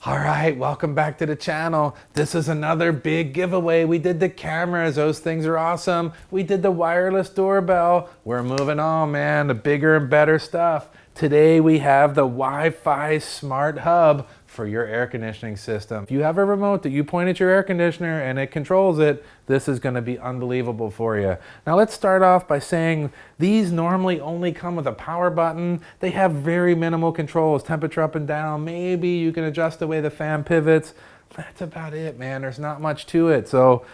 All right, welcome back to the channel. This is another big giveaway. We did the cameras, those things are awesome. We did the wireless doorbell. We're moving on, man, the bigger and better stuff. Today we have the Wi-Fi smart hub for your air conditioning system. If you have a remote that you point at your air conditioner and it controls it, this is gonna be unbelievable for you. Now let's start off by saying these normally only come with a power button. They have very minimal controls, temperature up and down. Maybe you can adjust the way the fan pivots. That's about it, man. There's not much to it. So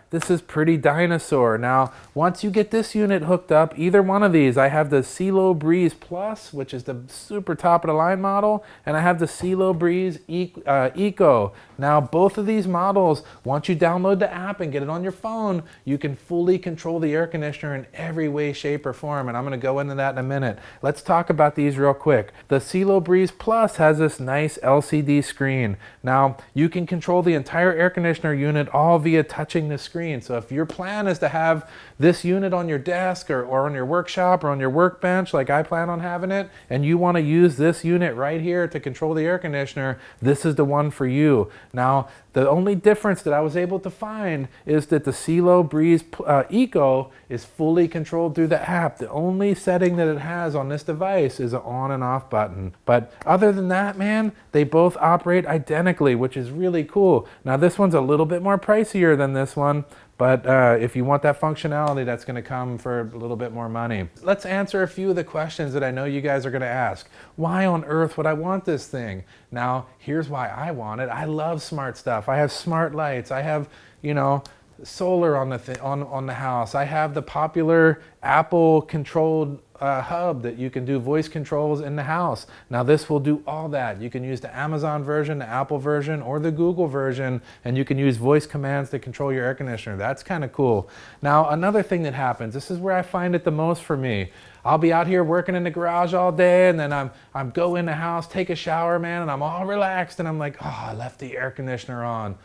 this is pretty dinosaur. Now, once you get this unit hooked up, either one of these, I have the Cielo Breez Plus, which is the super top of the line model, and I have the Cielo Breez Eco. Now, both of these models, once you download the app and get it on your phone, you can fully control the air conditioner in every way, shape, or form, and I'm gonna go into that in a minute. Let's talk about these real quick. The Cielo Breez Plus has this nice LCD screen. Now, you can control the entire air conditioner unit all via touching the screen. So if your plan is to have this unit on your desk or on your workshop or on your workbench, like I plan on having it, and you want to use this unit right here to control the air conditioner, this is the one for you. Now, the only difference that I was able to find is that the Cielo Breez Eco is fully controlled through the app. The only setting that it has on this device is an on and off button. But other than that, man, they both operate identically, which is really cool. Now this one's a little bit more pricier than this one, but if you want that functionality, that's gonna come for a little bit more money. Let's answer a few of the questions that I know you guys are gonna ask. Why on earth would I want this thing? Now, here's why I want it. I love smart stuff. I have smart lights. I have, you know, solar on the house. I have the popular Apple controlled hub that you can do voice controls in the house. Now this will do all that. You can use the Amazon version, the Apple version, or the Google version, and you can use voice commands to control your air conditioner. That's kind of cool. Now another thing that happens, this is where I find it the most for me. I'll be out here working in the garage all day, and then I'm go in the house, take a shower, man, and I'm all relaxed, and I'm like, oh, I left the air conditioner on.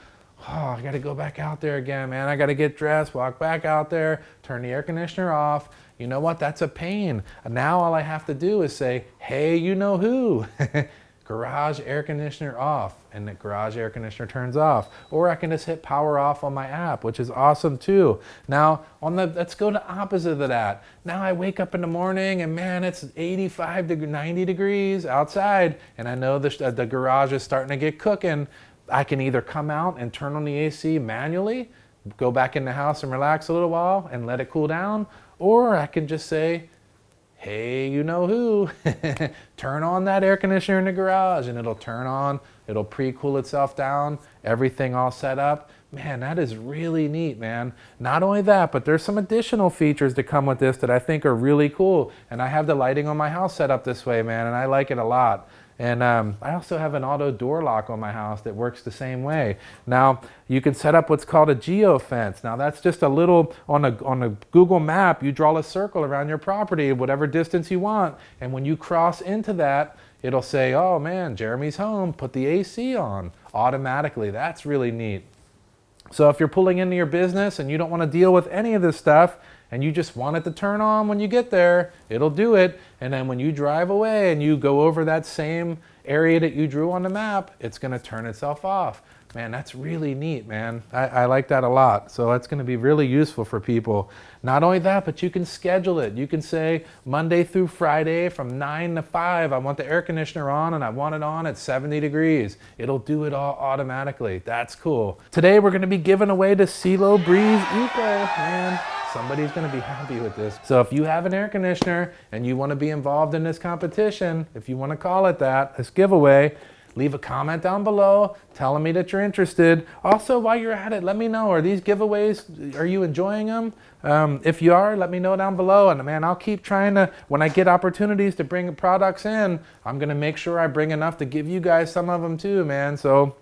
Oh, I gotta go back out there again, man. I gotta get dressed, walk back out there, turn the air conditioner off. You know what? That's a pain. Now all I have to do is say, hey, you know who? Garage air conditioner off, and the garage air conditioner turns off. Or I can just hit power off on my app, which is awesome too. Now, let's go to opposite of that. Now I wake up in the morning and man, it's 85 to 90 degrees outside, and I know the garage is starting to get cooking. I can either come out and turn on the AC manually, go back in the house and relax a little while and let it cool down, or I can just say, hey, you know who, turn on that air conditioner in the garage, and it'll turn on, it'll pre-cool itself down, everything all set up. Man, that is really neat, man. Not only that, but there's some additional features that come with this that I think are really cool. And I have the lighting on my house set up this way, man, and I like it a lot. And I also have an auto door lock on my house that works the same way. Now, you can set up what's called a geofence. Now, that's just a little, on a Google map, you draw a circle around your property, whatever distance you want. And when you cross into that, it'll say, oh man, Jeremy's home, put the AC on automatically. That's really neat. So if you're pulling into your business and you don't want to deal with any of this stuff, and you just want it to turn on when you get there, it'll do it. And then when you drive away and you go over that same area that you drew on the map, it's gonna turn itself off. Man, that's really neat, man. I like that a lot. So that's gonna be really useful for people. Not only that, but you can schedule it. You can say Monday through Friday from 9 to 5, I want the air conditioner on and I want it on at 70 degrees. It'll do it all automatically. That's cool. Today we're gonna be giving away the Cielo Breez Eco, man. Somebody's gonna be happy with this. So if you have an air conditioner and you wanna be involved in this competition, if you wanna call it that, this giveaway, leave a comment down below telling me that you're interested. Also, while you're at it, let me know, are these giveaways, are you enjoying them? If you are, let me know down below. And man, I'll keep trying to, when I get opportunities to bring products in, I'm gonna make sure I bring enough to give you guys some of them too, man. So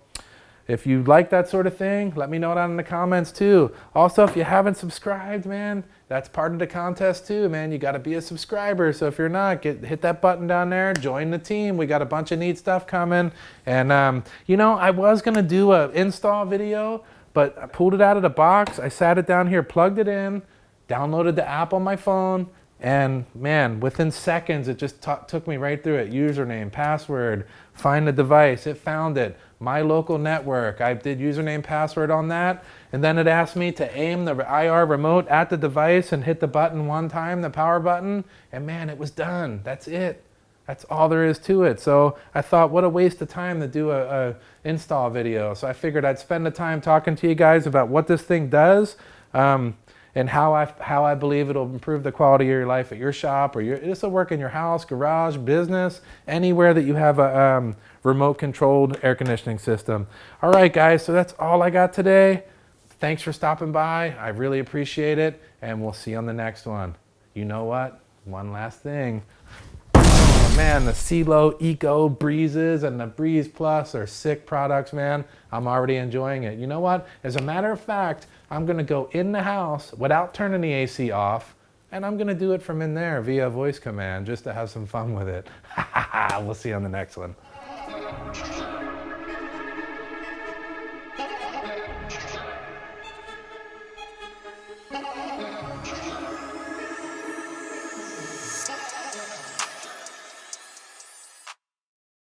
if you like that sort of thing, let me know down in the comments too. Also, if you haven't subscribed, man, that's part of the contest too, man. You gotta be a subscriber. So if you're not, hit that button down there, join the team. We got a bunch of neat stuff coming. And you know, I was gonna do an install video, but I pulled it out of the box. I sat it down here, plugged it in, downloaded the app on my phone, And man, within seconds, it just took me right through it. Username, password, find the device. It found it. My local network. I did username, password on that. And then it asked me to aim the IR remote at the device and hit the button one time, the power button. And man, it was done. That's it. That's all there is to it. So I thought, what a waste of time to do a install video. So I figured I'd spend the time talking to you guys about what this thing does. And how I believe it'll improve the quality of your life at your shop, or this will work in your house, garage, business, anywhere that you have a remote controlled air conditioning system. All right, guys, so that's all I got today. Thanks for stopping by. I really appreciate it, and we'll see you on the next one. You know what? One last thing. Oh man, the Cielo Eco Breezes and the Breez Plus are sick products, man. I'm already enjoying it. You know what? As a matter of fact, I'm gonna go in the house without turning the AC off, and I'm gonna do it from in there via voice command just to have some fun with it. We'll see you on the next one.